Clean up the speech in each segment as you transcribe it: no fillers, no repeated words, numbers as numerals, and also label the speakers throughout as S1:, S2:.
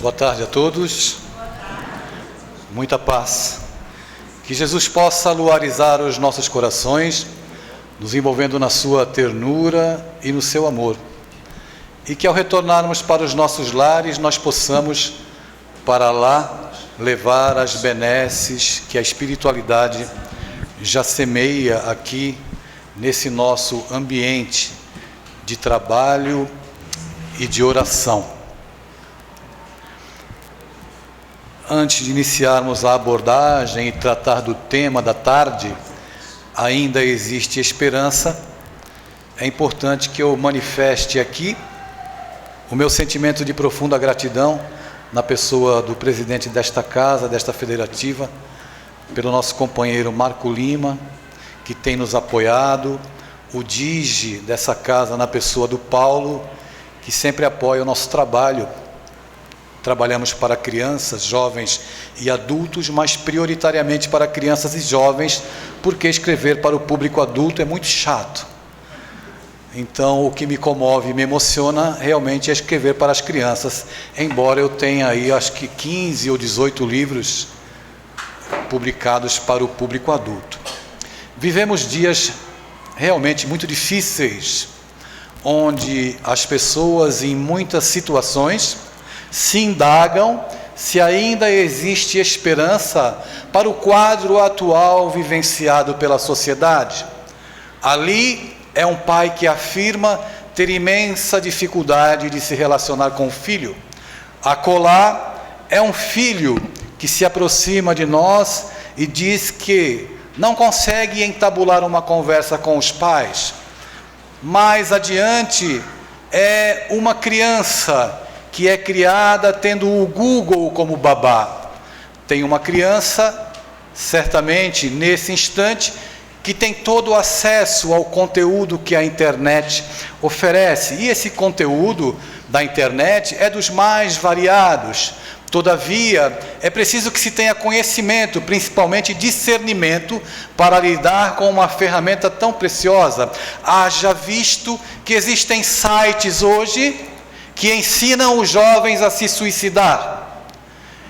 S1: Boa tarde a todos. Muita paz. Que Jesus possa luarizar os nossos corações, nos envolvendo na sua ternura e no seu amor. E que ao retornarmos para os nossos lares, nós possamos para lá levar as benesses que a espiritualidade já semeia aqui nesse nosso ambiente de trabalho e de oração. Antes de iniciarmos a abordagem e tratar do tema da tarde, ainda existe esperança. É importante que eu manifeste aqui o meu sentimento de profunda gratidão na pessoa do presidente desta casa, desta federativa, pelo nosso companheiro Marco Lima, que tem nos apoiado, o DIGE dessa casa na pessoa do Paulo, que sempre apoia o nosso trabalho. Trabalhamos para crianças, jovens e adultos, mas prioritariamente para crianças e jovens, porque escrever para o público adulto é muito chato. Então, o que me comove e me emociona realmente é escrever para as crianças, embora eu tenha aí, acho que 15 ou 18 livros publicados para o público adulto. Vivemos dias realmente muito difíceis, onde as pessoas, em muitas situações, se indagam se ainda existe esperança para o quadro atual vivenciado pela sociedade. Ali é um pai que afirma ter imensa dificuldade de se relacionar com o filho. Acolá é um filho que se aproxima de nós e diz que não consegue entabular uma conversa com os pais. Mais adiante é uma criança que é criada tendo o Google como babá. Tem uma criança, certamente, nesse instante, que tem todo o acesso ao conteúdo que a internet oferece. E esse conteúdo da internet é dos mais variados. Todavia, é preciso que se tenha conhecimento, principalmente discernimento, para lidar com uma ferramenta tão preciosa. Haja visto que existem sites hoje que ensinam os jovens a se suicidar.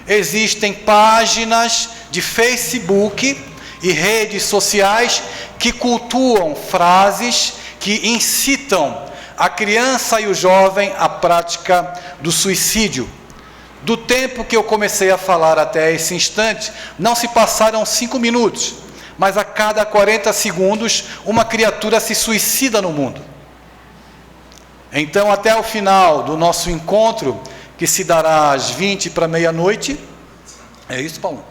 S1: Existem páginas de Facebook e redes sociais que cultuam frases que incitam a criança e o jovem à prática do suicídio. Do tempo que eu comecei a falar até esse instante, não se passaram 5 minutos, mas a cada 40 segundos uma criatura se suicida no mundo. Então, até o final do nosso encontro, que se dará às 20 para meia-noite, é isso, Paulo?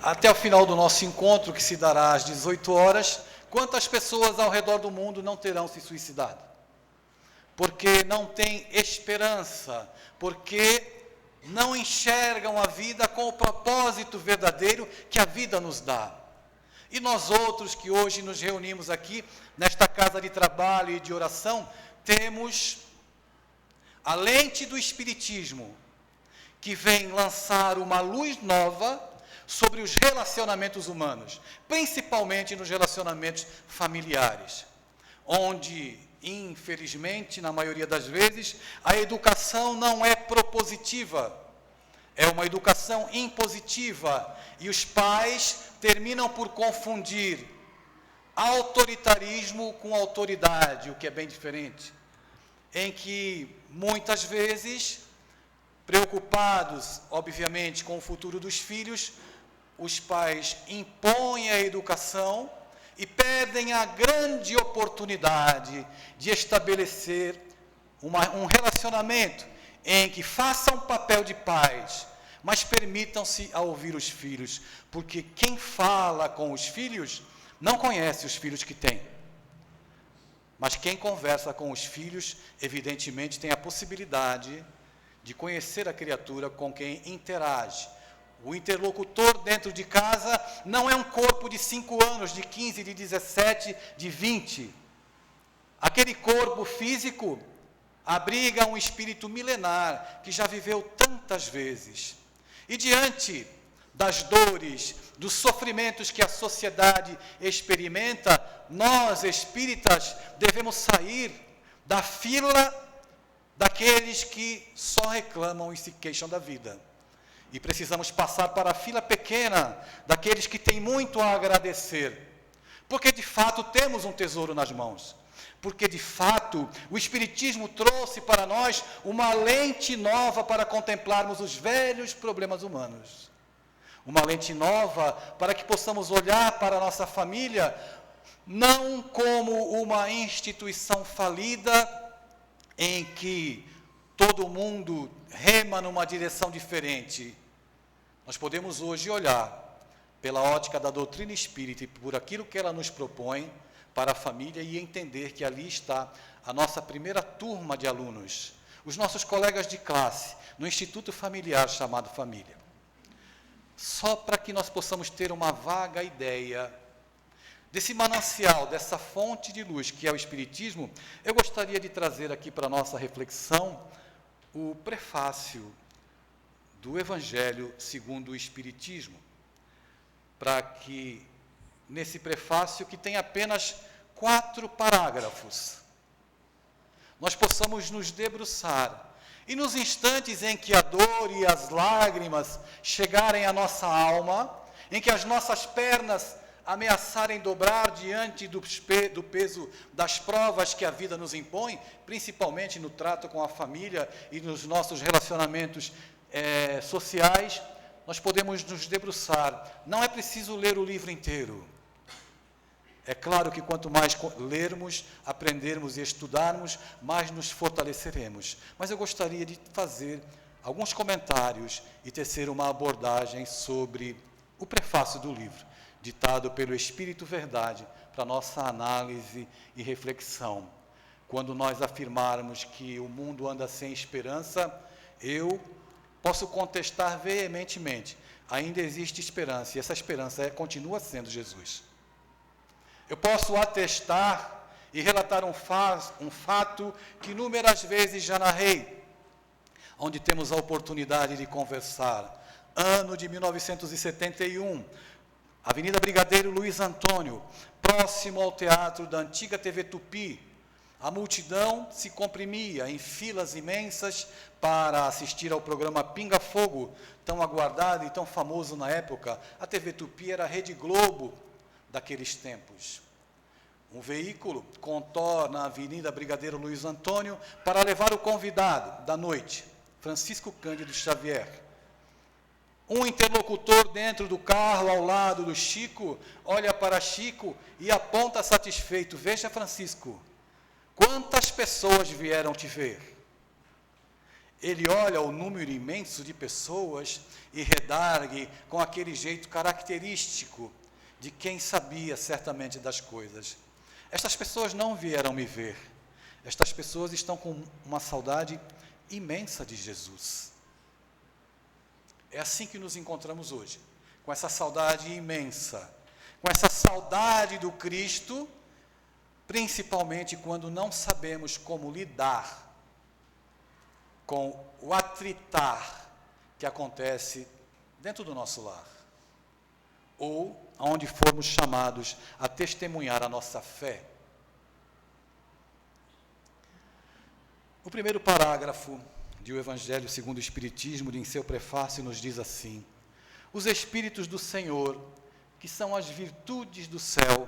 S1: Até o final do nosso encontro, que se dará às 18 horas, quantas pessoas ao redor do mundo não terão se suicidado? Porque não têm esperança, porque não enxergam a vida com o propósito verdadeiro que a vida nos dá. E nós outros que hoje nos reunimos aqui, nesta casa de trabalho e de oração, temos a lente do Espiritismo, que vem lançar uma luz nova sobre os relacionamentos humanos, principalmente nos relacionamentos familiares, onde, infelizmente, na maioria das vezes, a educação não é propositiva, é uma educação impositiva, e os pais terminam por confundir autoritarismo com autoridade, o que é bem diferente, em que muitas vezes, preocupados, obviamente, com o futuro dos filhos, os pais impõem a educação e perdem a grande oportunidade de estabelecer um relacionamento em que façam papel de pais, mas permitam-se a ouvir os filhos, porque quem fala com os filhos não conhece os filhos que tem. Mas quem conversa com os filhos, evidentemente, tem a possibilidade de conhecer a criatura com quem interage. O interlocutor dentro de casa não é um corpo de 5 anos, de 15, de 17, de 20. Aquele corpo físico abriga um espírito milenar que já viveu tantas vezes. E diante das dores, dos sofrimentos que a sociedade experimenta, nós, espíritas, devemos sair da fila daqueles que só reclamam e se queixam da vida. E precisamos passar para a fila pequena daqueles que têm muito a agradecer, porque de fato temos um tesouro nas mãos. Porque de fato o Espiritismo trouxe para nós uma lente nova para contemplarmos os velhos problemas humanos. Uma lente nova para que possamos olhar para a nossa família não como uma instituição falida em que todo mundo rema numa direção diferente. Nós podemos hoje olhar pela ótica da doutrina espírita e por aquilo que ela nos propõe para a família e entender que ali está a nossa primeira turma de alunos, os nossos colegas de classe, no instituto familiar chamado família. Só para que nós possamos ter uma vaga ideia desse manancial, dessa fonte de luz que é o Espiritismo, eu gostaria de trazer aqui para a nossa reflexão o prefácio do Evangelho segundo o Espiritismo, para que, nesse prefácio, que tem apenas 4 parágrafos, nós possamos nos debruçar, e nos instantes em que a dor e as lágrimas chegarem à nossa alma, em que as nossas pernas ameaçarem dobrar diante do peso das provas que a vida nos impõe, principalmente no trato com a família e nos nossos relacionamentos sociais, nós podemos nos debruçar. Não é preciso ler o livro inteiro. É claro que quanto mais lermos, aprendermos e estudarmos, mais nos fortaleceremos. Mas eu gostaria de fazer alguns comentários e tecer uma abordagem sobre o prefácio do livro, ditado pelo Espírito Verdade, para nossa análise e reflexão. Quando nós afirmarmos que o mundo anda sem esperança, eu posso contestar veementemente. Ainda existe esperança, e essa esperança continua sendo Jesus. Eu posso atestar e relatar um fato que inúmeras vezes já narrei, onde temos a oportunidade de conversar. Ano de 1971, Avenida Brigadeiro Luiz Antônio, próximo ao teatro da antiga TV Tupi. A multidão se comprimia em filas imensas para assistir ao programa Pinga Fogo, tão aguardado e tão famoso na época. A TV Tupi era a Rede Globo daqueles tempos. Um veículo contorna a Avenida Brigadeiro Luiz Antônio para levar o convidado da noite, Francisco Cândido Xavier. Um interlocutor dentro do carro, ao lado do Chico, olha para Chico e aponta satisfeito: veja, Francisco, quantas pessoas vieram te ver? Ele olha o número imenso de pessoas e redargue com aquele jeito característico de quem sabia certamente das coisas. Estas pessoas não vieram me ver. Estas pessoas estão com uma saudade imensa de Jesus. É assim que nos encontramos hoje, com essa saudade imensa, com essa saudade do Cristo, principalmente quando não sabemos como lidar com o atritar que acontece dentro do nosso lar, ou aonde formos chamados a testemunhar a nossa fé. O primeiro parágrafo do Evangelho segundo o Espiritismo, em seu prefácio, nos diz assim: os Espíritos do Senhor, que são as virtudes do céu,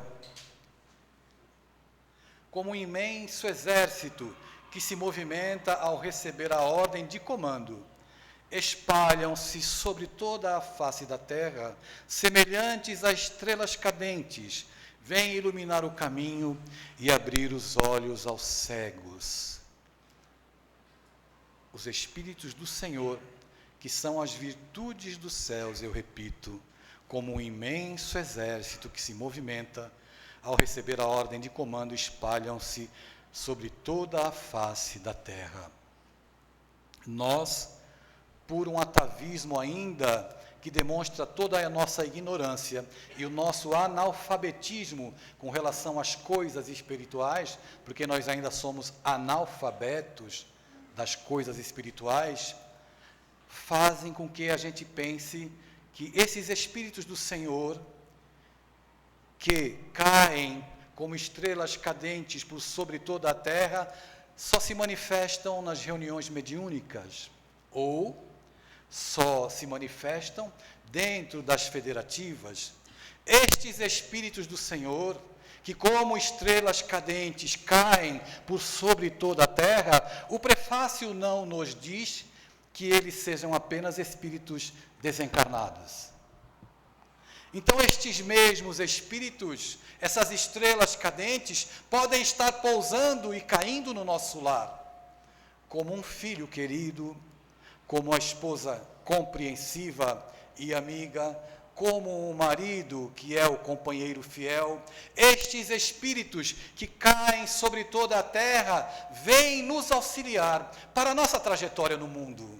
S1: como um imenso exército que se movimenta ao receber a ordem de comando, espalham-se sobre toda a face da terra, semelhantes a estrelas cadentes, vêm iluminar o caminho e abrir os olhos aos cegos. Os Espíritos do Senhor, que são as virtudes dos céus, eu repito, como um imenso exército que se movimenta, ao receber a ordem de comando, espalham-se sobre toda a face da terra. Nós, por um atavismo ainda que demonstra toda a nossa ignorância e o nosso analfabetismo com relação às coisas espirituais, porque nós ainda somos analfabetos das coisas espirituais, fazem com que a gente pense que esses Espíritos do Senhor, que caem como estrelas cadentes por sobre toda a terra, só se manifestam nas reuniões mediúnicas ou só se manifestam dentro das federativas. Estes Espíritos do Senhor, que como estrelas cadentes caem por sobre toda a terra, o prefácio não nos diz que eles sejam apenas espíritos desencarnados. Então, estes mesmos espíritos, essas estrelas cadentes, podem estar pousando e caindo no nosso lar, como um filho querido, como a esposa compreensiva e amiga, como um marido que é o companheiro fiel. Estes espíritos que caem sobre toda a terra vêm nos auxiliar para a nossa trajetória no mundo.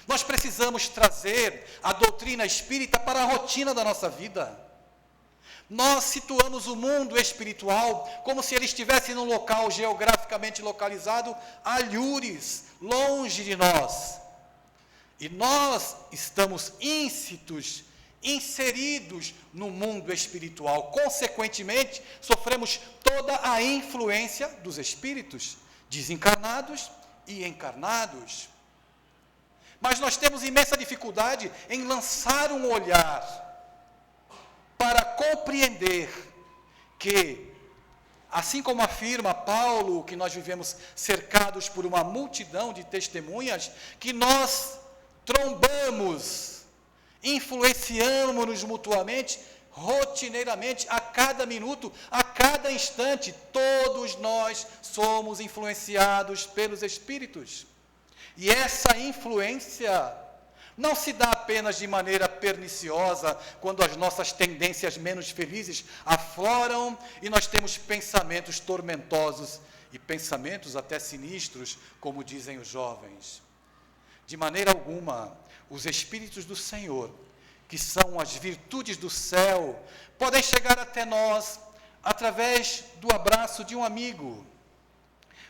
S1: Nós precisamos trazer a doutrina espírita para a rotina da nossa vida. Nós situamos o mundo espiritual como se ele estivesse num local geograficamente localizado, alhures, longe de nós. E nós estamos inseridos no mundo espiritual. Consequentemente, sofremos toda a influência dos espíritos, desencarnados e encarnados. Mas nós temos imensa dificuldade em lançar um olhar para compreender que, assim como afirma Paulo, que nós vivemos cercados por uma multidão de testemunhas, que nós trombamos, influenciamos-nos mutuamente, rotineiramente, a cada minuto, a cada instante, todos nós somos influenciados pelos Espíritos. E essa influência não se dá apenas de maneira perniciosa, quando as nossas tendências menos felizes afloram e nós temos pensamentos tormentosos e pensamentos até sinistros, como dizem os jovens. De maneira alguma, os Espíritos do Senhor, que são as virtudes do céu, podem chegar até nós através do abraço de um amigo.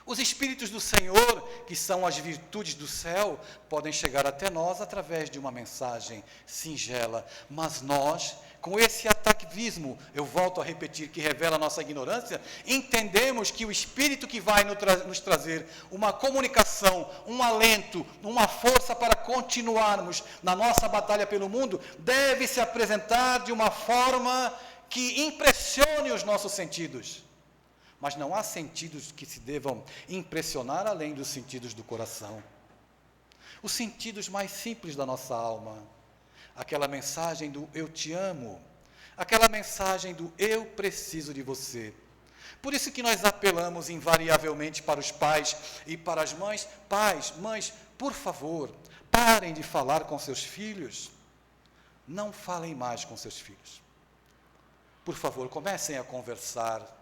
S1: Os Espíritos do Senhor, que são as virtudes do céu, podem chegar até nós através de uma mensagem singela. Mas nós, com esse atavismo, eu volto a repetir, que revela a nossa ignorância, entendemos que o Espírito que vai nos trazer uma comunicação, um alento, uma força para continuarmos na nossa batalha pelo mundo, deve se apresentar de uma forma que impressione os nossos sentidos. Mas não há sentidos que se devam impressionar além dos sentidos do coração. Os sentidos mais simples da nossa alma. Aquela mensagem do eu te amo. Aquela mensagem do eu preciso de você. Por isso que nós apelamos invariavelmente para os pais e para as mães. Pais, mães, por favor, parem de falar com seus filhos. Não falem mais com seus filhos. Por favor, comecem a conversar.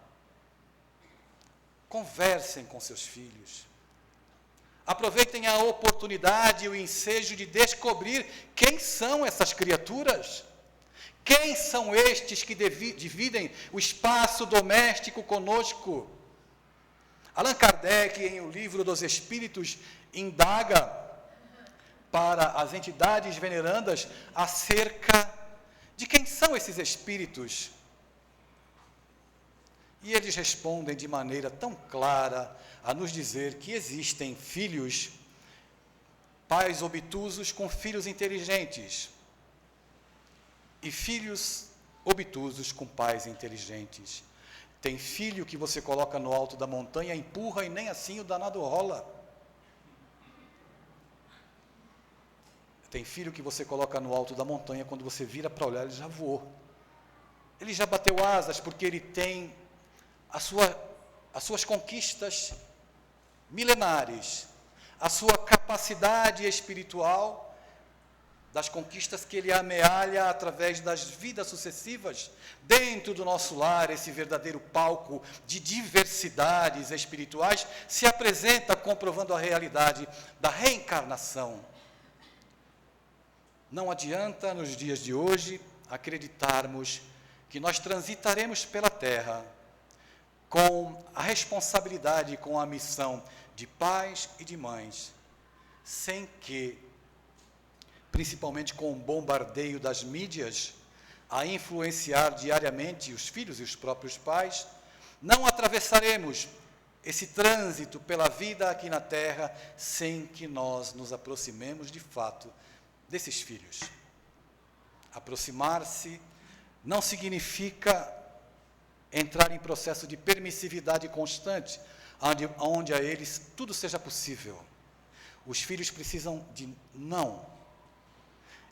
S1: Conversem com seus filhos. Aproveitem a oportunidade e o ensejo de descobrir quem são essas criaturas. Quem são estes que dividem o espaço doméstico conosco? Allan Kardec, em O Livro dos Espíritos, indaga para as entidades venerandas acerca de quem são esses espíritos. E eles respondem de maneira tão clara a nos dizer que existem filhos, pais obtusos com filhos inteligentes, e filhos obtusos com pais inteligentes. Tem filho que você coloca no alto da montanha, empurra e nem assim o danado rola. Tem filho que você coloca no alto da montanha, quando você vira para olhar, ele já voou. Ele já bateu asas, porque ele tem as suas conquistas milenares, a sua capacidade espiritual, das conquistas que ele amealha através das vidas sucessivas, dentro do nosso lar, esse verdadeiro palco de diversidades espirituais, se apresenta comprovando a realidade da reencarnação. Não adianta, nos dias de hoje, acreditarmos que nós transitaremos pela terra com a responsabilidade, com a missão de pais e de mães, sem que, principalmente com o bombardeio das mídias, a influenciar diariamente os filhos e os próprios pais, não atravessaremos esse trânsito pela vida aqui na terra, sem que nós nos aproximemos de fato desses filhos. Aproximar-se não significa entrar em processo de permissividade constante, onde a eles tudo seja possível. Os filhos precisam de não.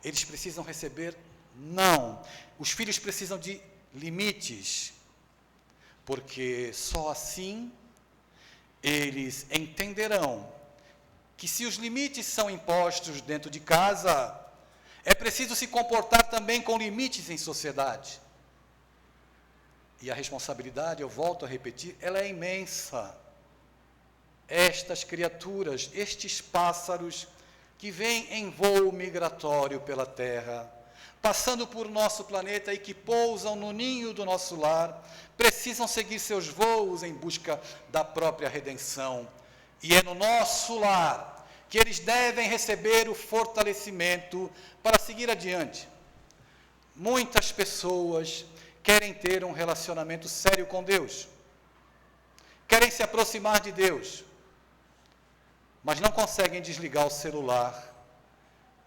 S1: Eles precisam receber não. Os filhos precisam de limites, porque só assim eles entenderão que se os limites são impostos dentro de casa, é preciso se comportar também com limites em sociedade. E a responsabilidade, eu volto a repetir, ela é imensa. Estas criaturas, estes pássaros que vêm em voo migratório pela terra, passando por nosso planeta e que pousam no ninho do nosso lar, precisam seguir seus voos em busca da própria redenção. E é no nosso lar que eles devem receber o fortalecimento para seguir adiante. Muitas pessoas querem ter um relacionamento sério com Deus, querem se aproximar de Deus, mas não conseguem desligar o celular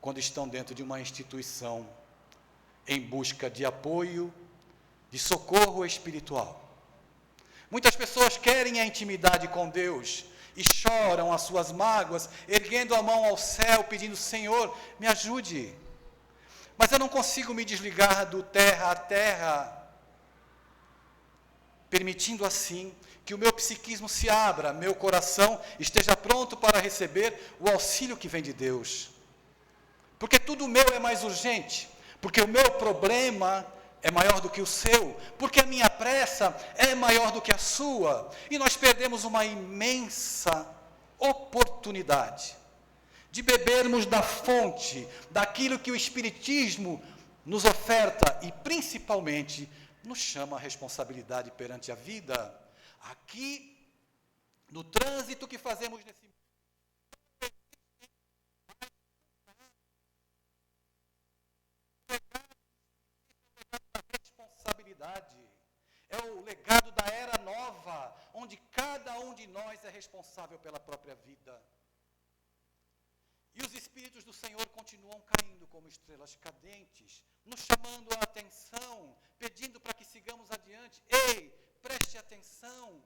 S1: quando estão dentro de uma instituição em busca de apoio, de socorro espiritual. Muitas pessoas querem a intimidade com Deus e choram as suas mágoas, erguendo a mão ao céu, pedindo: Senhor, me ajude. Mas eu não consigo me desligar do terra a terra, permitindo assim que o meu psiquismo se abra, meu coração esteja pronto para receber o auxílio que vem de Deus. Porque tudo meu é mais urgente, porque o meu problema é maior do que o seu, porque a minha pressa é maior do que a sua, e nós perdemos uma imensa oportunidade de bebermos da fonte, daquilo que o Espiritismo nos oferta e principalmente nos chama a responsabilidade perante a vida. Aqui, no trânsito que fazemos nesse mundo, é o legado da era nova, onde cada um de nós é responsável pela própria vida. E os Espíritos do Senhor continuam caindo como estrelas cadentes, nos chamando a atenção, pedindo para que sigamos adiante. Ei, preste atenção,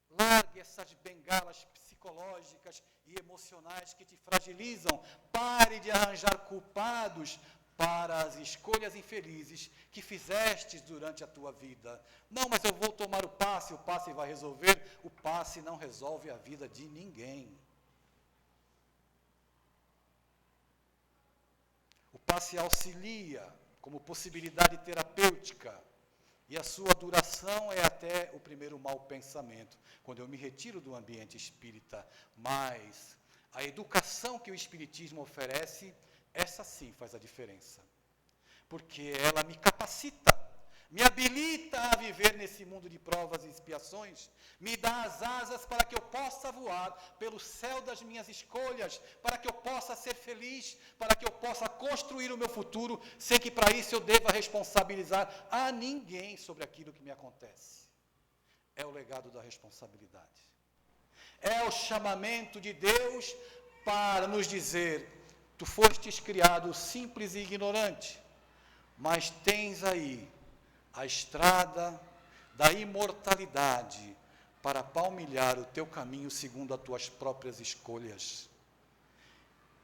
S1: largue essas bengalas psicológicas e emocionais que te fragilizam, pare de arranjar culpados para as escolhas infelizes que fizestes durante a tua vida. Não, mas eu vou tomar o passe vai resolver. O passe não resolve a vida de ninguém. O passe auxilia como possibilidade terapêutica, e a sua duração é até o primeiro mau pensamento, quando eu me retiro do ambiente espírita. Mas a educação que o Espiritismo oferece, essa sim faz a diferença, porque ela me capacita, me habilita a viver nesse mundo de provas e expiações, me dá as asas para que eu possa voar pelo céu das minhas escolhas, para que eu possa ser feliz, para que eu possa construir o meu futuro, sem que para isso eu deva responsabilizar a ninguém sobre aquilo que me acontece. É o legado da responsabilidade. É o chamamento de Deus para nos dizer: tu fostes criado simples e ignorante, mas tens aí a estrada da imortalidade para palmilhar o teu caminho segundo as tuas próprias escolhas.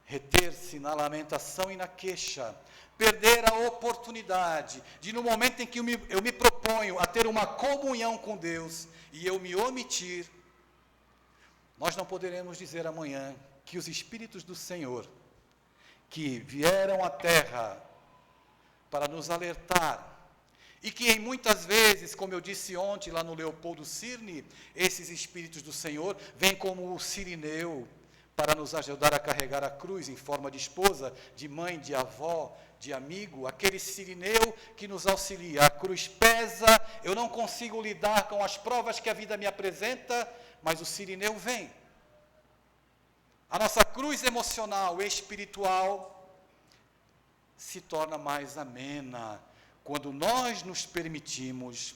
S1: Reter-se na lamentação e na queixa, perder a oportunidade de, no momento em que eu me proponho a ter uma comunhão com Deus e eu me omitir, nós não poderemos dizer amanhã que os Espíritos do Senhor, que vieram à Terra para nos alertar, e que em muitas vezes, como eu disse ontem lá no Leopoldo Cirne, esses Espíritos do Senhor vêm como o Cirineu para nos ajudar a carregar a cruz em forma de esposa, de mãe, de avó, de amigo, aquele Cirineu que nos auxilia. A cruz pesa, eu não consigo lidar com as provas que a vida me apresenta, mas o Cirineu vem. A nossa cruz emocional e espiritual se torna mais amena quando nós nos permitimos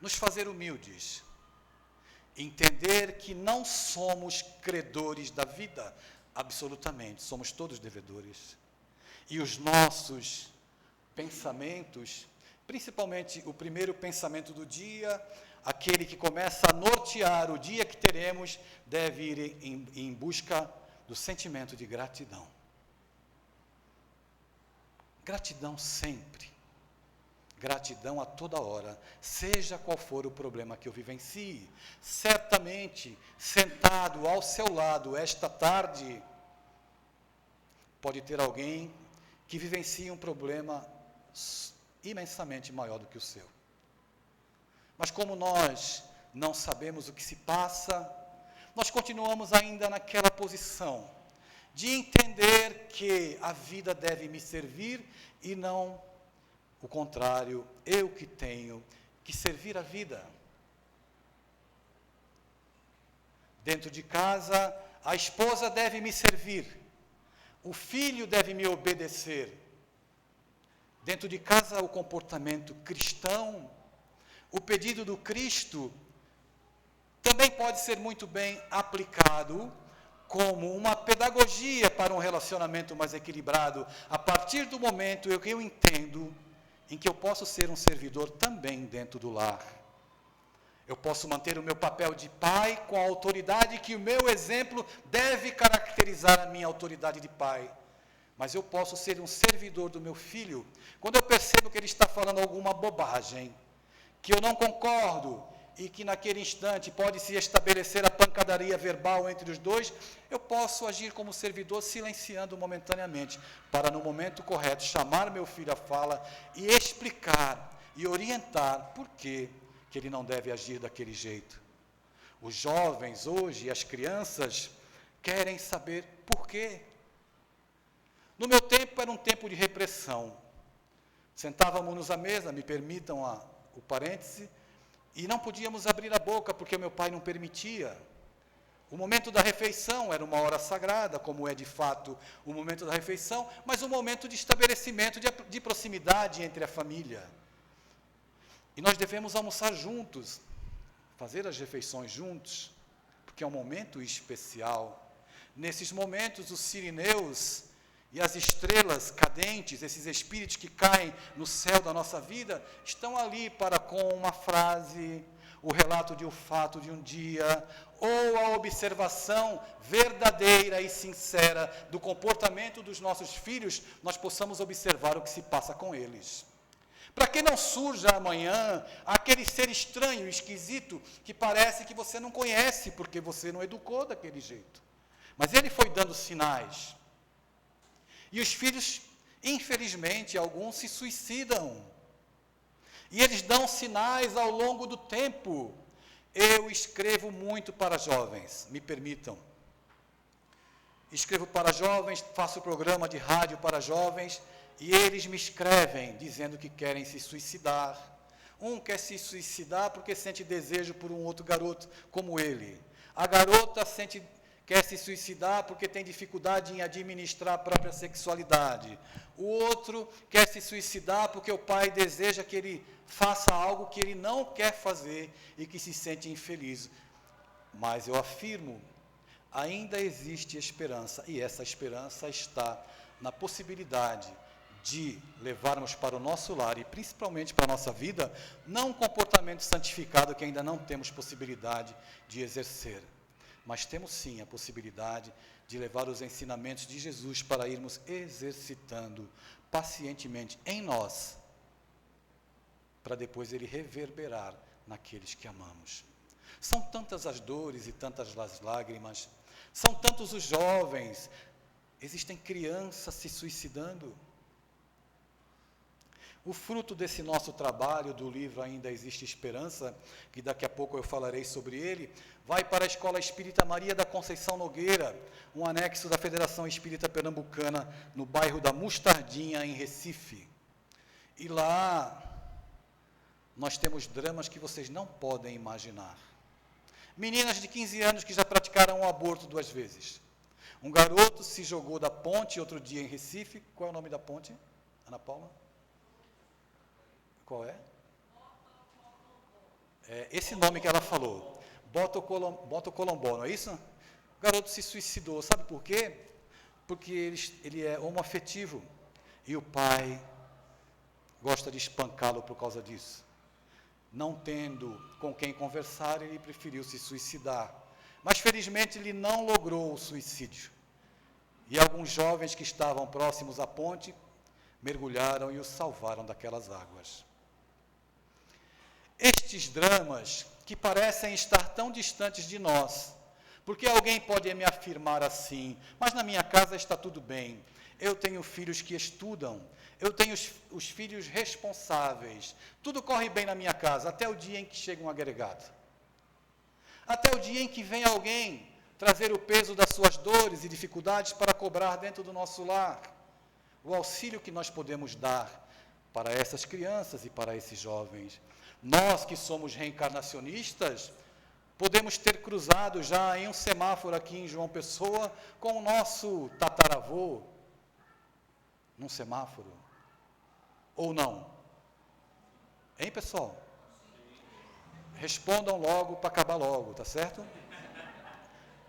S1: nos fazer humildes Entender que não somos credores da vida, absolutamente, somos todos devedores. E os nossos pensamentos, principalmente o primeiro pensamento do dia, aquele que começa a nortear o dia que teremos, deve ir em busca do sentimento de gratidão. Gratidão sempre. Gratidão a toda hora, seja qual for o problema que eu vivencie. Certamente, sentado ao seu lado esta tarde, pode ter alguém que vivencie um problema imensamente maior do que o seu. Mas como nós não sabemos o que se passa, nós continuamos ainda naquela posição de entender que a vida deve me servir e não o contrário, eu que tenho que servir a vida. Dentro de casa, a esposa deve me servir, o filho deve me obedecer. Dentro de casa, o comportamento cristão, o pedido do Cristo, também pode ser muito bem aplicado como uma pedagogia para um relacionamento mais equilibrado, a partir do momento em que eu entendo em que eu posso ser um servidor também dentro do lar. Eu posso manter o meu papel de pai com a autoridade que o meu exemplo deve caracterizar a minha autoridade de pai. Mas eu posso ser um servidor do meu filho quando eu percebo que ele está falando alguma bobagem, que eu não concordo e que naquele instante pode se estabelecer a pancadaria verbal entre os dois, eu posso agir como servidor silenciando momentaneamente, para no momento correto chamar meu filho à fala e explicar e orientar por que ele não deve agir daquele jeito. Os jovens hoje, as crianças, querem saber por quê. No meu tempo era um tempo de repressão. Sentávamos à mesa, me permitam o parêntese, e não podíamos abrir a boca, porque meu pai não permitia. O momento da refeição era uma hora sagrada, como é de fato o momento da refeição, mas um momento de estabelecimento de proximidade entre a família. E nós devemos almoçar juntos, fazer as refeições juntos, porque é um momento especial. Nesses momentos, os sirineus e as estrelas cadentes, esses espíritos que caem no céu da nossa vida, estão ali para, com uma frase, o relato de um fato de um dia, ou a observação verdadeira e sincera do comportamento dos nossos filhos, nós possamos observar o que se passa com eles. Para que não surja amanhã aquele ser estranho, esquisito, que parece que você não conhece, porque você não educou daquele jeito. Mas ele foi dando sinais. E os filhos, infelizmente, alguns se suicidam. E eles dão sinais ao longo do tempo. Eu escrevo muito para jovens, me permitam. Escrevo para jovens, faço programa de rádio para jovens, e eles me escrevem dizendo que querem se suicidar. Um quer se suicidar porque sente desejo por um outro garoto como ele. A garota quer se suicidar porque tem dificuldade em administrar a própria sexualidade. O outro quer se suicidar porque o pai deseja que ele faça algo que ele não quer fazer e que se sente infeliz. Mas eu afirmo, ainda existe esperança, e essa esperança está na possibilidade de levarmos para o nosso lar e principalmente para a nossa vida, não um comportamento santificado que ainda não temos possibilidade de exercer. Mas temos sim a possibilidade de levar os ensinamentos de Jesus para irmos exercitando pacientemente em nós, para depois ele reverberar naqueles que amamos. São tantas as dores e tantas as lágrimas, são tantos os jovens, existem crianças se suicidando. O fruto desse nosso trabalho, do livro Ainda Existe Esperança, que daqui a pouco eu falarei sobre ele, vai para a Escola Espírita Maria da Conceição Nogueira, um anexo da Federação Espírita Pernambucana, no bairro da Mostardinha, em Recife. E lá nós temos dramas que vocês não podem imaginar. Meninas de 15 anos que já praticaram o aborto 2 vezes. Um garoto se jogou da ponte outro dia em Recife. Qual é o nome da ponte, Ana Paula? Qual é? Esse nome que ela falou. bota o Colombó, não é isso? O garoto se suicidou, sabe por quê? Porque ele é homoafetivo, e o pai gosta de espancá-lo por causa disso. Não tendo com quem conversar, ele preferiu se suicidar. Mas, felizmente, ele não logrou o suicídio. E alguns jovens que estavam próximos à ponte mergulharam e o salvaram daquelas águas. Estes dramas, que parecem estar tão distantes de nós, porque alguém pode me afirmar assim, mas na minha casa está tudo bem, eu tenho filhos que estudam, eu tenho os filhos responsáveis, tudo corre bem na minha casa, até o dia em que chega um agregado. Até o dia em que vem alguém trazer o peso das suas dores e dificuldades para cobrar dentro do nosso lar o auxílio que nós podemos dar para essas crianças e para esses jovens. Nós que somos reencarnacionistas, podemos ter cruzado já em um semáforo aqui em João Pessoa com o nosso tataravô, num semáforo, ou não? Hein, pessoal? Respondam logo para acabar logo, tá certo?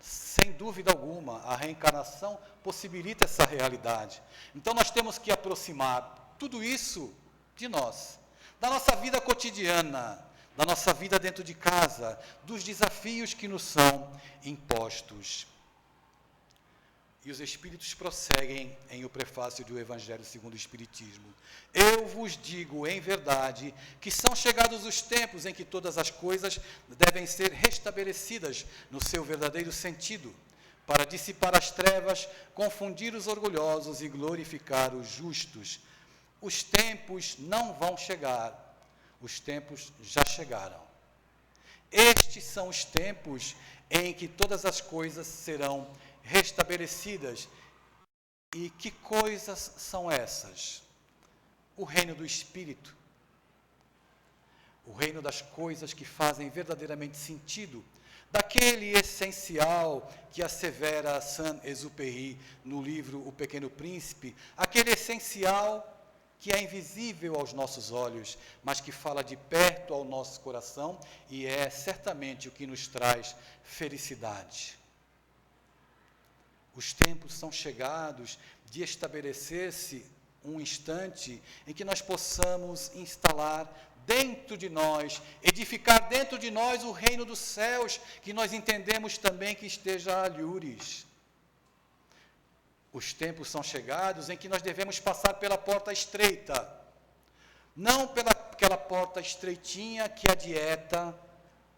S1: Sem dúvida alguma, a reencarnação possibilita essa realidade. Então, nós temos que aproximar tudo isso de nós, da nossa vida cotidiana, da nossa vida dentro de casa, dos desafios que nos são impostos. E os Espíritos prosseguem em o prefácio do Evangelho segundo o Espiritismo. Eu vos digo em verdade que são chegados os tempos em que todas as coisas devem ser restabelecidas no seu verdadeiro sentido, para dissipar as trevas, confundir os orgulhosos e glorificar os justos. Os tempos não vão chegar, os tempos já chegaram. Estes são os tempos em que todas as coisas serão restabelecidas. E que coisas são essas? O reino do Espírito, o reino das coisas que fazem verdadeiramente sentido, daquele essencial que assevera Saint-Exupéry no livro O Pequeno Príncipe, aquele essencial que é invisível aos nossos olhos, mas que fala de perto ao nosso coração e é certamente o que nos traz felicidade. Os tempos são chegados de estabelecer-se um instante em que nós possamos instalar dentro de nós, edificar dentro de nós o reino dos céus, que nós entendemos também que esteja a alhures. Os tempos são chegados em que nós devemos passar pela porta estreita, não pelaquela porta estreitinha que a dieta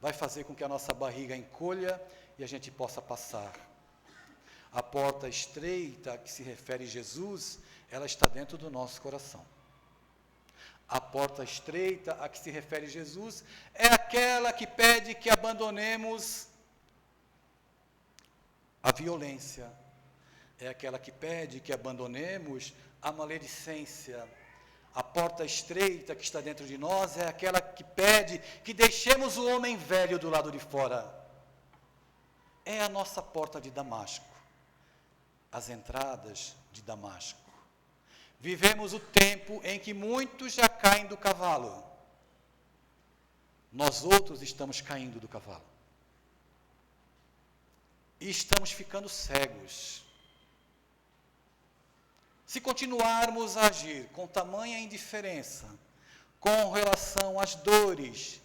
S1: vai fazer com que a nossa barriga encolha e a gente possa passar. A porta estreita, que se refere a Jesus, ela está dentro do nosso coração. A porta estreita a que se refere Jesus é aquela que pede que abandonemos a violência, é aquela que pede que abandonemos a maledicência. A porta estreita que está dentro de nós é aquela que pede que deixemos o homem velho do lado de fora. É a nossa porta de Damasco. As entradas de Damasco. Vivemos o tempo em que muitos já caem do cavalo. Nós outros estamos caindo do cavalo. E estamos ficando cegos. Se continuarmos a agir com tamanha indiferença com relação às dores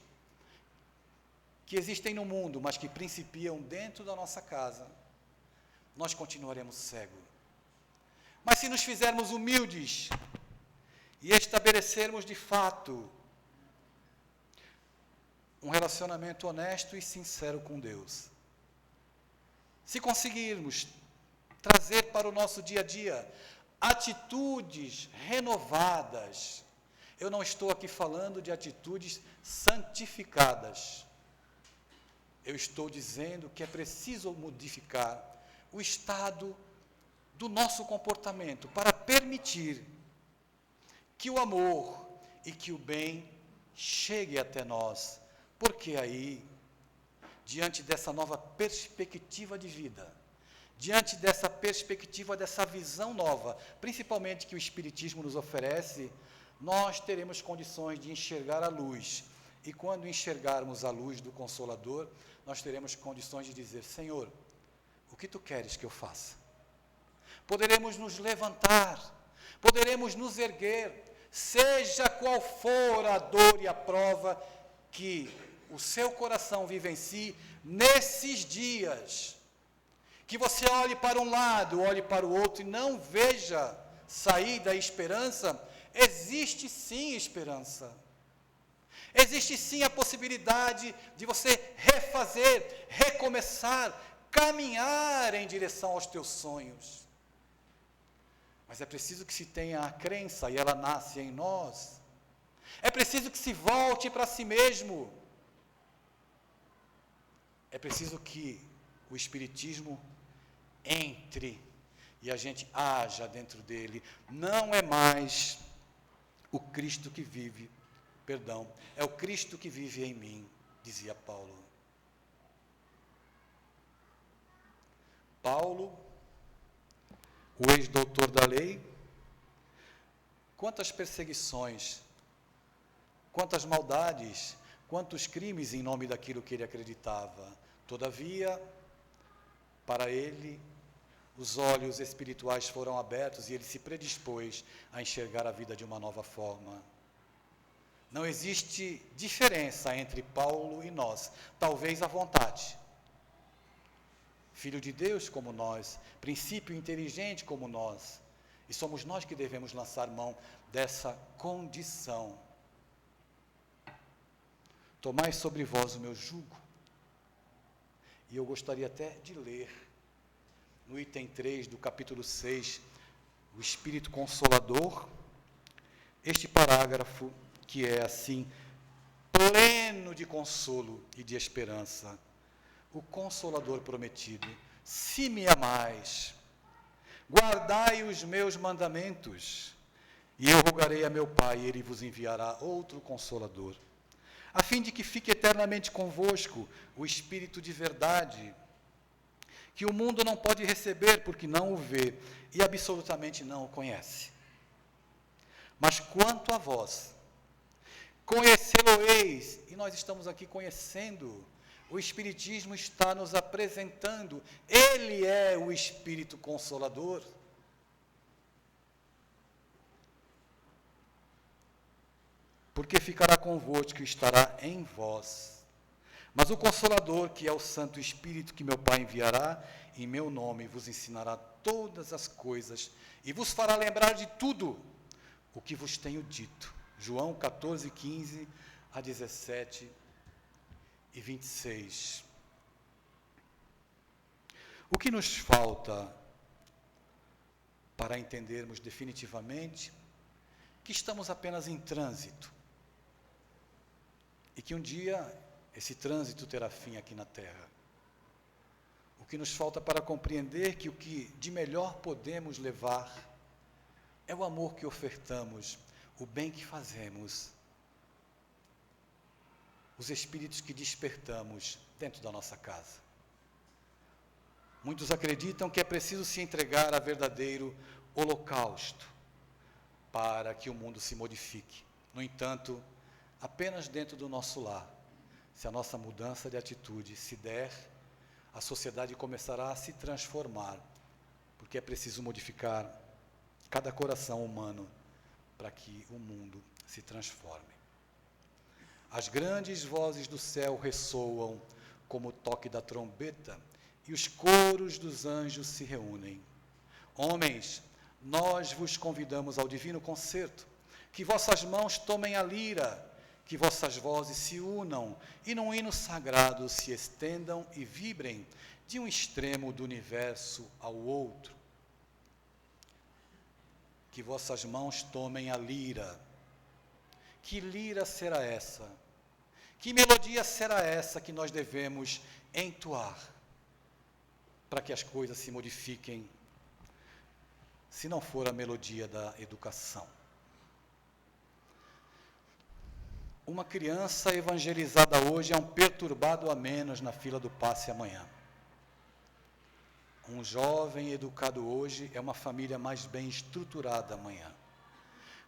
S1: que existem no mundo, mas que principiam dentro da nossa casa, nós continuaremos cegos. Mas se nos fizermos humildes e estabelecermos de fato um relacionamento honesto e sincero com Deus, se conseguirmos trazer para o nosso dia a dia atitudes renovadas, eu não estou aqui falando de atitudes santificadas, eu estou dizendo que é preciso modificar o estado do nosso comportamento para permitir que o amor e que o bem chegue até nós, porque aí, diante dessa nova perspectiva de vida, diante dessa perspectiva, dessa visão nova, principalmente que o Espiritismo nos oferece, nós teremos condições de enxergar a luz E quando enxergarmos a luz do Consolador, nós teremos condições de dizer: Senhor, o que tu queres que eu faça? Poderemos nos levantar, poderemos nos erguer, seja qual for a dor e a prova que o seu coração vivencie nesses dias. Que você olhe para um lado, olhe para o outro e não veja saída e esperança. Existe sim esperança. Existe sim a possibilidade de você refazer, recomeçar, caminhar em direção aos teus sonhos. Mas é preciso que se tenha a crença, e ela nasce em nós. É preciso que se volte para si mesmo. É preciso que o Espiritismo entre e a gente haja dentro dele. Não é mais o Cristo que vive, é o Cristo que vive em mim, dizia Paulo. Paulo, o ex-doutor da lei, quantas perseguições, quantas maldades, quantos crimes em nome daquilo que ele acreditava. Todavia, para ele, os olhos espirituais foram abertos e ele se predispôs a enxergar a vida de uma nova forma. Não existe diferença entre Paulo e nós, talvez a vontade. Filho de Deus como nós, princípio inteligente como nós, e somos nós que devemos lançar mão dessa condição. Tomai sobre vós o meu jugo. E eu gostaria até de ler, no item 3 do capítulo 6, o Espírito Consolador, este parágrafo que é assim, pleno de consolo e de esperança. O Consolador prometido: se me amais, guardai os meus mandamentos, e eu rogarei a meu Pai, e ele vos enviará outro Consolador, a fim de que fique eternamente convosco o Espírito de verdade, que o mundo não pode receber porque não o vê e absolutamente não o conhece. Mas quanto a vós, conhecê-lo-eis, e nós estamos aqui conhecendo, o Espiritismo está nos apresentando, ele é o Espírito Consolador. Porque ficará convosco e estará em vós. Mas o Consolador, que é o Santo Espírito que meu Pai enviará, em meu nome vos ensinará todas as coisas e vos fará lembrar de tudo o que vos tenho dito. João 14, 15 a 17 e 26. O que nos falta para entendermos definitivamente que estamos apenas em trânsito e que um dia esse trânsito terá fim aqui na Terra. O que nos falta para compreender que o que de melhor podemos levar é o amor que ofertamos, o bem que fazemos, os espíritos que despertamos dentro da nossa casa. Muitos acreditam que é preciso se entregar a verdadeiro holocausto para que o mundo se modifique. No entanto, apenas dentro do nosso lar, se a nossa mudança de atitude se der, a sociedade começará a se transformar, porque é preciso modificar cada coração humano para que o mundo se transforme. As grandes vozes do céu ressoam como o toque da trombeta e os coros dos anjos se reúnem. Homens, nós vos convidamos ao divino concerto, que vossas mãos tomem a lira, que vossas vozes se unam e num hino sagrado se estendam e vibrem de um extremo do universo ao outro. Que vossas mãos tomem a lira. Que lira será essa? Que melodia será essa que nós devemos entoar para que as coisas se modifiquem, se não for a melodia da educação? Uma criança evangelizada hoje é um perturbado a menos na fila do passe amanhã. Um jovem educado hoje é uma família mais bem estruturada amanhã.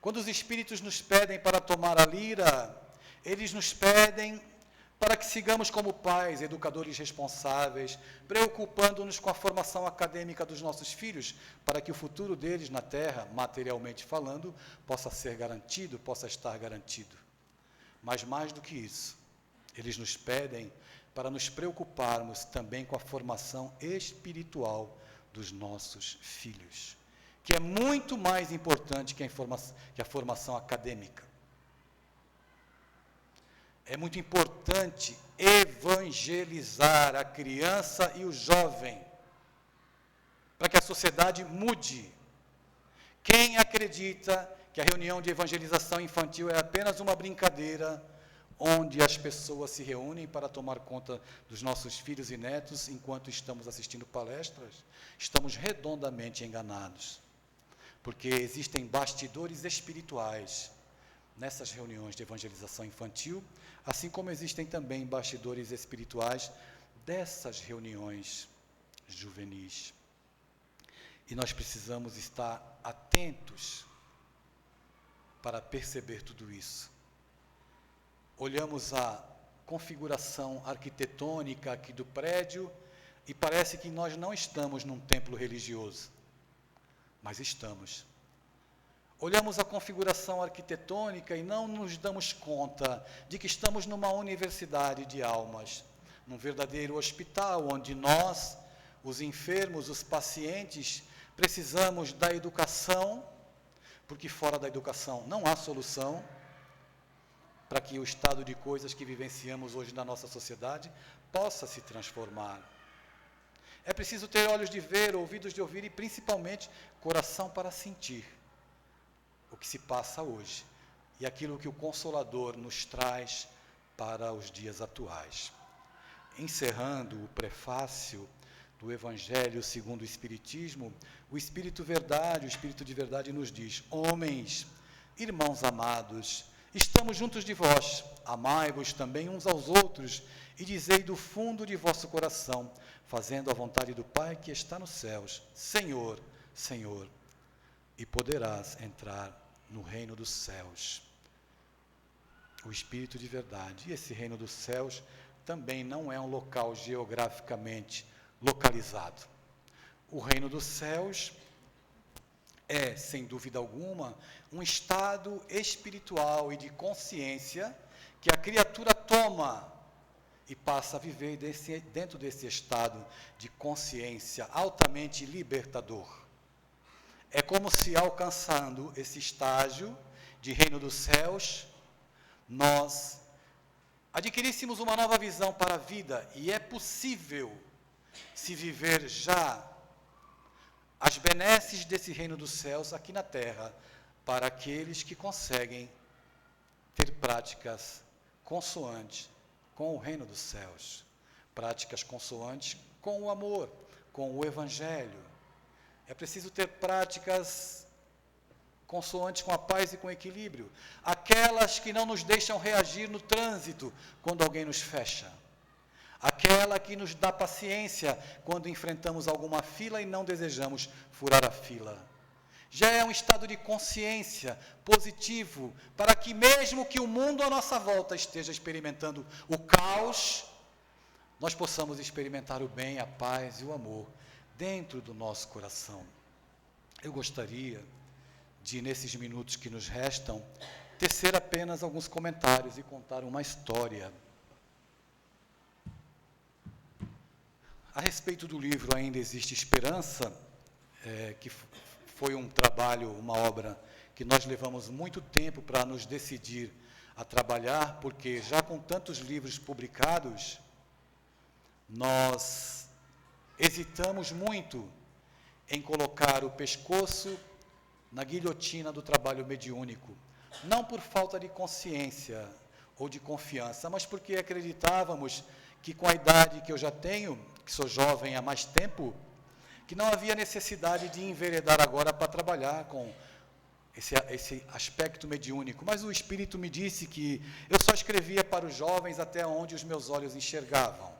S1: Quando os espíritos nos pedem para tomar a lira, Eles nos pedem para que sigamos como pais, educadores responsáveis, preocupando-nos com a formação acadêmica dos nossos filhos, para que o futuro deles na Terra, materialmente falando, possa ser garantido, possa estar garantido. Mas mais do que isso, eles nos pedem para nos preocuparmos também com a formação espiritual dos nossos filhos, que é muito mais importante que a formação acadêmica. É muito importante evangelizar a criança e o jovem, para que a sociedade mude. Quem acredita que a reunião de evangelização infantil é apenas uma brincadeira, onde as pessoas se reúnem para tomar conta dos nossos filhos e netos, enquanto estamos assistindo palestras, estamos redondamente enganados, porque existem bastidores espirituais nessas reuniões de evangelização infantil, assim como existem também bastidores espirituais dessas reuniões juvenis. E nós precisamos estar atentos para perceber tudo isso. Olhamos a configuração arquitetônica aqui do prédio e parece que nós não estamos num templo religioso, mas estamos. Olhamos a configuração arquitetônica e não nos damos conta de que estamos numa universidade de almas, num verdadeiro hospital, onde nós, os enfermos, os pacientes, precisamos da educação, porque fora da educação não há solução para que o estado de coisas que vivenciamos hoje na nossa sociedade possa se transformar. É preciso ter olhos de ver, ouvidos de ouvir e, principalmente, coração para sentir o que se passa hoje e aquilo que o Consolador nos traz para os dias atuais. Encerrando o prefácio do Evangelho segundo o Espiritismo, o Espírito de verdade nos diz: homens, irmãos amados, estamos juntos de vós, amai-vos também uns aos outros e dizei do fundo de vosso coração, fazendo a vontade do Pai que está nos céus, Senhor, Senhor, e poderás entrar no reino dos céus. O Espírito de verdade. E esse reino dos céus também não é um local geograficamente localizado. O reino dos céus é, sem dúvida alguma, um estado espiritual e de consciência que a criatura toma e passa a viver dentro desse estado de consciência altamente libertador. É como se, alcançando esse estágio de reino dos céus, nós adquiríssemos uma nova visão para a vida, e é possível se viver já as benesses desse reino dos céus aqui na terra, para aqueles que conseguem ter práticas consoantes com o reino dos céus, práticas consoantes com o amor, com o Evangelho. É preciso ter práticas consoantes com a paz e com o equilíbrio, aquelas que não nos deixam reagir no trânsito quando alguém nos fecha, aquela que nos dá paciência quando enfrentamos alguma fila e não desejamos furar a fila. Já é um estado de consciência positivo, para que mesmo que o mundo à nossa volta esteja experimentando o caos, nós possamos experimentar o bem, a paz e o amor dentro do nosso coração. Eu gostaria de, nesses minutos que nos restam, tecer apenas alguns comentários e contar uma história. A respeito do livro Ainda Existe Esperança, que foi um trabalho, uma obra que nós levamos muito tempo para nos decidir a trabalhar, porque já com tantos livros publicados, nós hesitamos muito em colocar o pescoço na guilhotina do trabalho mediúnico, não por falta de consciência ou de confiança, mas porque acreditávamos que com a idade que eu já tenho, que sou jovem há mais tempo, que não havia necessidade de enveredar agora para trabalhar com esse aspecto mediúnico. Mas o Espírito me disse que eu só escrevia para os jovens até onde os meus olhos enxergavam,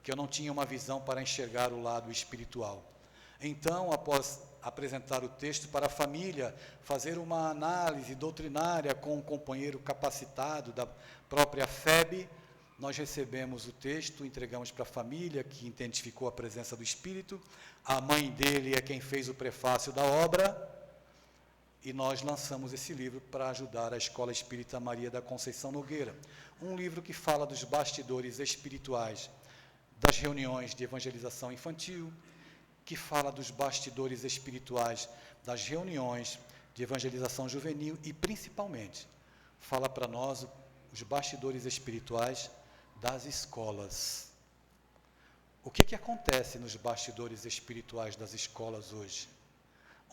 S1: que eu não tinha uma visão para enxergar o lado espiritual. Então, após apresentar o texto para a família, fazer uma análise doutrinária com um companheiro capacitado da própria FEB. Nós recebemos o texto, entregamos para a família, que identificou a presença do Espírito. A mãe dele é quem fez o prefácio da obra. E nós lançamos esse livro para ajudar a Escola Espírita Maria da Conceição Nogueira. Um livro que fala dos bastidores espirituais das reuniões de evangelização infantil, que fala dos bastidores espirituais das reuniões de evangelização juvenil e, principalmente, fala para nós os bastidores espirituais das escolas. O que acontece nos bastidores espirituais das escolas hoje?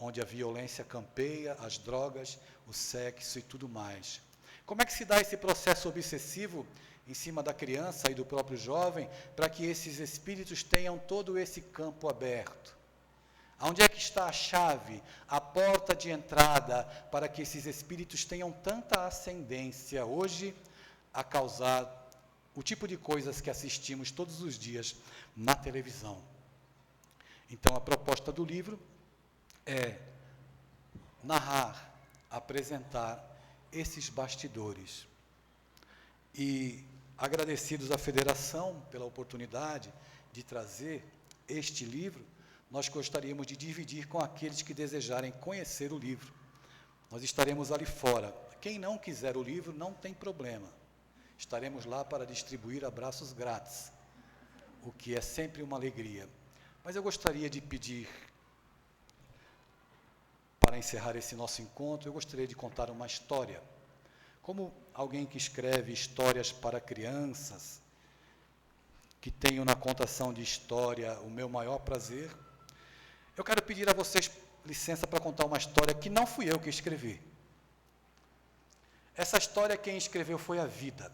S1: Onde a violência campeia, as drogas, o sexo e tudo mais. Como é que se dá esse processo obsessivo em cima da criança e do próprio jovem, para que esses espíritos tenham todo esse campo aberto? Onde é que está a chave, a porta de entrada, para que esses espíritos tenham tanta ascendência hoje a causar o tipo de coisas que assistimos todos os dias na televisão? Então, a proposta do livro é narrar, apresentar esses bastidores. E agradecidos à Federação pela oportunidade de trazer este livro, nós gostaríamos de dividir com aqueles que desejarem conhecer o livro. Nós estaremos ali fora. Quem não quiser o livro, não tem problema. Estaremos lá para distribuir abraços grátis, o que é sempre uma alegria. Mas eu gostaria de pedir, para encerrar esse nosso encontro, eu gostaria de contar uma história. Como alguém que escreve histórias para crianças, que tenho na contação de história o meu maior prazer, eu quero pedir a vocês licença para contar uma história que não fui eu que escrevi. Essa história quem escreveu foi a vida.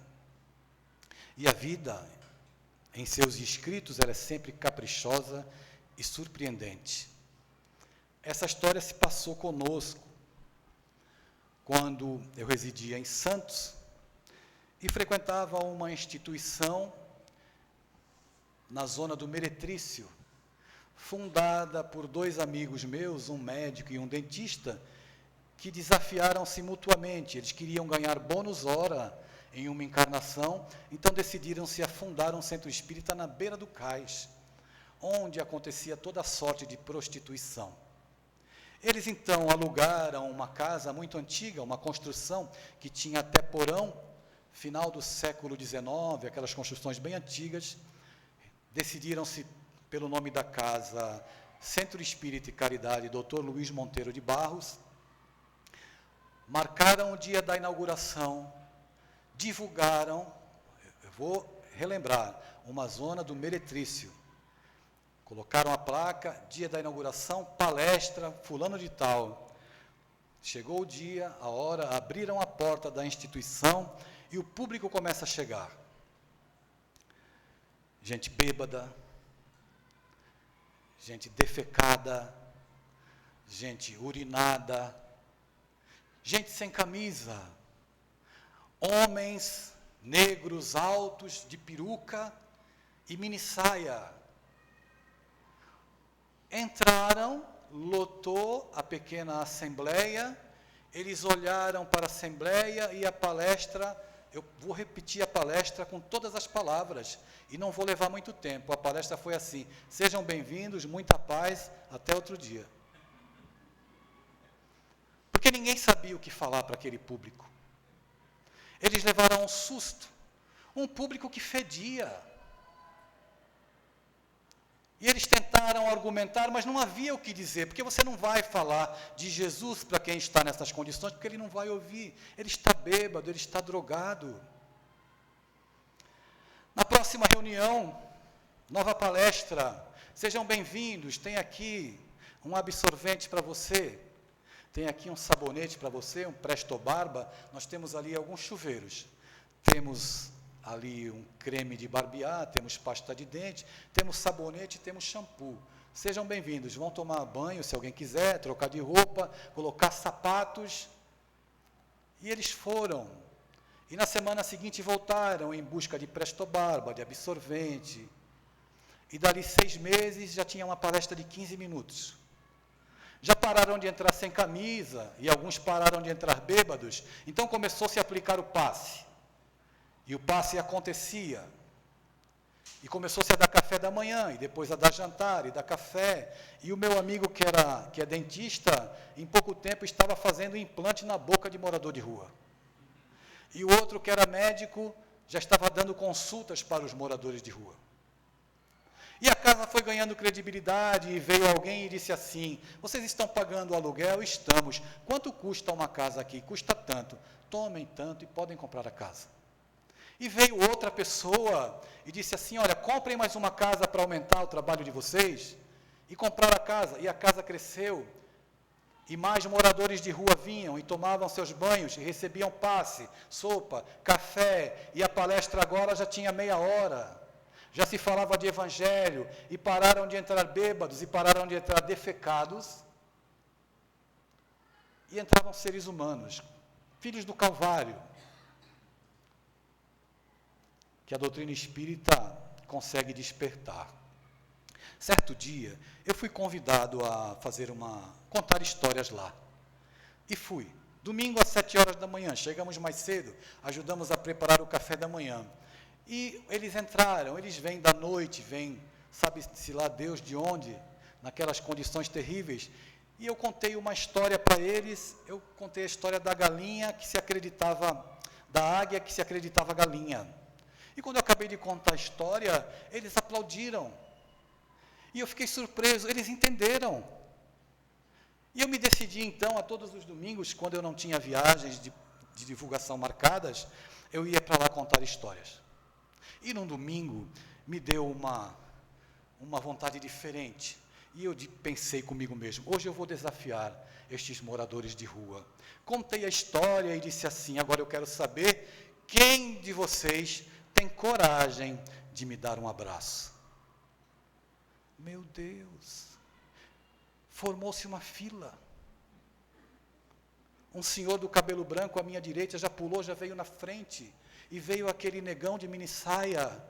S1: E a vida, em seus escritos, ela é sempre caprichosa e surpreendente. Essa história se passou conosco quando eu residia em Santos e frequentava uma instituição na zona do Meretrício, fundada por dois amigos meus, um médico e um dentista, que desafiaram-se mutuamente. Eles queriam ganhar bônus hora em uma encarnação, então decidiram-se a fundar um centro espírita na beira do cais, onde acontecia toda sorte de prostituição. Eles, então, alugaram uma casa muito antiga, uma construção que tinha até porão, final do século XIX, aquelas construções bem antigas. Decidiram-se pelo nome da casa Centro Espírita e Caridade Dr. Luiz Monteiro de Barros. Marcaram o dia da inauguração, divulgaram, eu vou relembrar, uma zona do Meretrício. Colocaram a placa, dia da inauguração, palestra, fulano de tal. Chegou o dia, a hora, abriram a porta da instituição e o público começa a chegar. Gente bêbada, gente defecada, gente urinada, gente sem camisa, homens negros altos de peruca e minissaia. Entraram, lotou a pequena assembleia, eles olharam para a assembleia e a palestra, eu vou repetir a palestra com todas as palavras, e não vou levar muito tempo. A palestra foi assim: sejam bem-vindos, muita paz, até outro dia. Porque ninguém sabia o que falar para aquele público. Eles levaram um susto, um público que fedia. E eles tentaram argumentar, mas não havia o que dizer, porque você não vai falar de Jesus para quem está nessas condições, porque ele não vai ouvir. Ele está bêbado, ele está drogado. Na próxima reunião, nova palestra, sejam bem-vindos, tem aqui um absorvente para você, tem aqui um sabonete para você, um Presto Barba, nós temos ali alguns chuveiros, temos ali um creme de barbear, temos pasta de dente, temos sabonete, temos shampoo. Sejam bem-vindos, vão tomar banho, se alguém quiser, trocar de roupa, colocar sapatos. E eles foram. E na semana seguinte voltaram em busca de Presto Barba, de absorvente. E dali 6 meses já tinha uma palestra de 15 minutos. Já pararam de entrar sem camisa, e alguns pararam de entrar bêbados, então começou-se a aplicar o passe. E o passe acontecia. E começou-se a dar café da manhã, e depois a dar jantar, e dar café. E o meu amigo, que é dentista, em pouco tempo estava fazendo implante na boca de morador de rua. E o outro, que era médico, já estava dando consultas para os moradores de rua. E a casa foi ganhando credibilidade, e veio alguém e disse assim: vocês estão pagando o aluguel? Estamos. Quanto custa uma casa aqui? Custa tanto. Tomem tanto e podem comprar a casa. E veio outra pessoa e disse assim: olha, comprem mais uma casa para aumentar o trabalho de vocês. E compraram a casa, e a casa cresceu. E mais moradores de rua vinham e tomavam seus banhos, e recebiam passe, sopa, café, e a palestra agora já tinha meia hora. Já se falava de evangelho, e pararam de entrar bêbados, e pararam de entrar defecados, e entravam seres humanos, filhos do Calvário, que a doutrina espírita consegue despertar. Certo dia, eu fui convidado a contar histórias lá. E fui. Domingo às 7 horas da manhã, chegamos mais cedo, ajudamos a preparar o café da manhã. E eles entraram, eles vêm da noite, vêm, sabe-se lá Deus de onde, naquelas condições terríveis. E eu contei uma história para eles, eu contei a história da galinha que se acreditava, da águia que se acreditava galinha. E quando eu acabei de contar a história, eles aplaudiram. E eu fiquei surpreso, eles entenderam. E eu me decidi então, a todos os domingos, quando eu não tinha viagens de divulgação marcadas, eu ia para lá contar histórias. E num domingo, me deu uma vontade diferente. E eu pensei comigo mesmo: hoje eu vou desafiar estes moradores de rua. Contei a história e disse assim: agora eu quero saber quem de vocês tem coragem de me dar um abraço. Meu Deus! Formou-se uma fila. Um senhor do cabelo branco à minha direita já pulou, já veio na frente. E veio aquele negão de mini saia.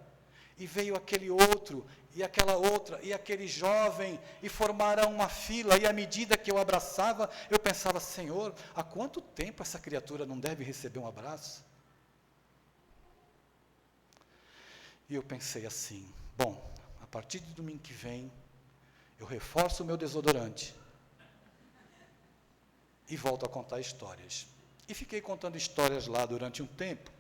S1: E veio aquele outro, e aquela outra, e aquele jovem, e formaram uma fila, e à medida que eu abraçava, eu pensava: Senhor, há quanto tempo essa criatura não deve receber um abraço? E eu pensei assim: bom, a partir de domingo que vem, eu reforço o meu desodorante, e volto a contar histórias. E fiquei contando histórias lá durante um tempo.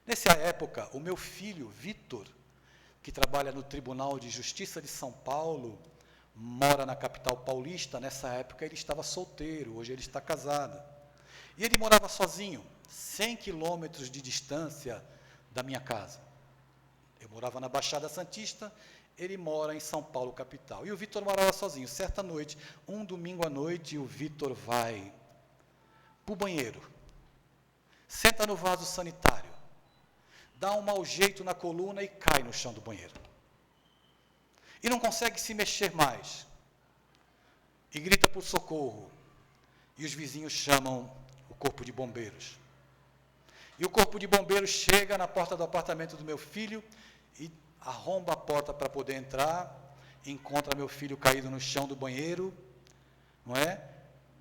S1: Nessa época, o meu filho, Vitor, que trabalha no Tribunal de Justiça de São Paulo, mora na capital paulista. Nessa época ele estava solteiro, hoje ele está casado. E ele morava sozinho, 100 quilômetros de distância da minha casa. Eu morava na Baixada Santista, ele mora em São Paulo, capital. E o Vitor morava sozinho. Certa noite, um domingo à noite, o Vitor vai para o banheiro, senta no vaso sanitário, dá um mau jeito na coluna e cai no chão do banheiro. E não consegue se mexer mais. E grita por socorro. E os vizinhos chamam o corpo de bombeiros. E o corpo de bombeiros chega na porta do apartamento do meu filho e arromba a porta para poder entrar, encontra meu filho caído no chão do banheiro, não é?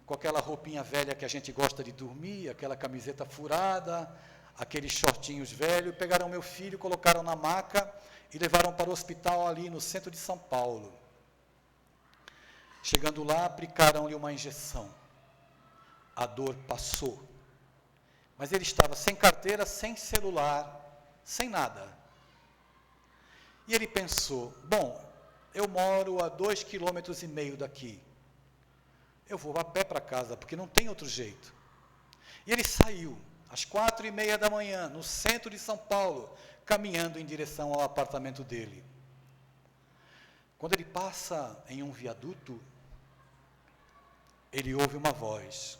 S1: Com aquela roupinha velha que a gente gosta de dormir, aquela camiseta furada, aqueles shortinhos velhos. Pegaram meu filho, colocaram na maca e levaram para o hospital ali no centro de São Paulo. Chegando lá, aplicaram-lhe uma injeção. A dor passou. Mas ele estava sem carteira, sem celular, sem nada. E ele pensou: bom, eu moro a 2,5 km daqui. Eu vou a pé para casa, porque não tem outro jeito. E ele saiu às 4h30 da manhã, no centro de São Paulo, caminhando em direção ao apartamento dele. Quando ele passa em um viaduto, ele ouve uma voz: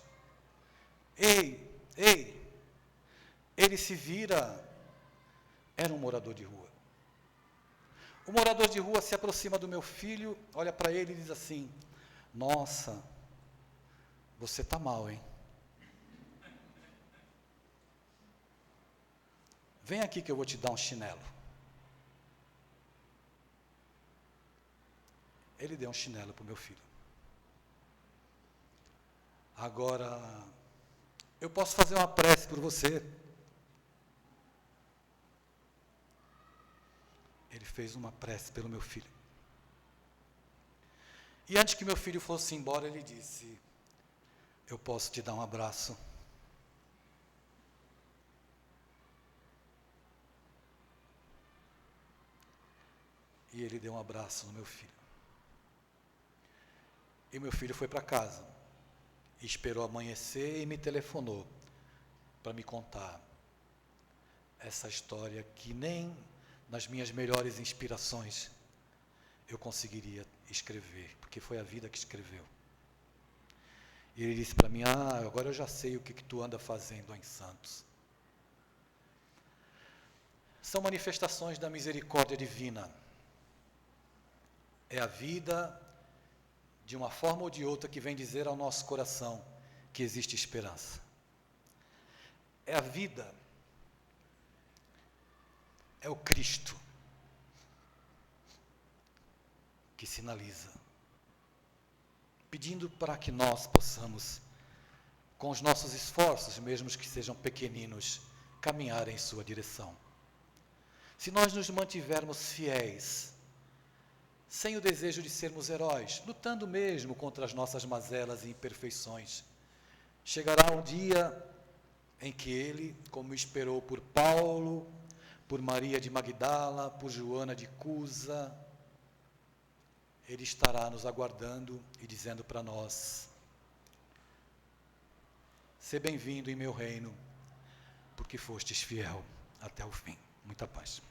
S1: ei, ei! Ele se vira, era um morador de rua. O morador de rua se aproxima do meu filho, olha para ele e diz assim: nossa, você está mal, hein? Vem aqui que eu vou te dar um chinelo. Ele deu um chinelo para o meu filho. Agora, eu posso fazer uma prece por você. Ele fez uma prece pelo meu filho. E antes que meu filho fosse embora, ele disse: eu posso te dar um abraço? E ele deu um abraço no meu filho. E meu filho foi para casa, e esperou amanhecer e me telefonou para me contar essa história que nem nas minhas melhores inspirações eu conseguiria escrever, porque foi a vida que escreveu. E ele disse para mim: agora eu já sei o que tu anda fazendo em Santos. São manifestações da misericórdia divina. É a vida, de uma forma ou de outra, que vem dizer ao nosso coração que existe esperança. É a vida, é o Cristo que sinaliza, pedindo para que nós possamos, com os nossos esforços, mesmo que sejam pequeninos, caminhar em sua direção. Se nós nos mantivermos fiéis, sem o desejo de sermos heróis, lutando mesmo contra as nossas mazelas e imperfeições, chegará um dia em que Ele, como esperou por Paulo, por Maria de Magdala, por Joana de Cusa, Ele estará nos aguardando e dizendo para nós: seja bem-vindo em meu reino, porque fostes fiel até o fim. Muita paz.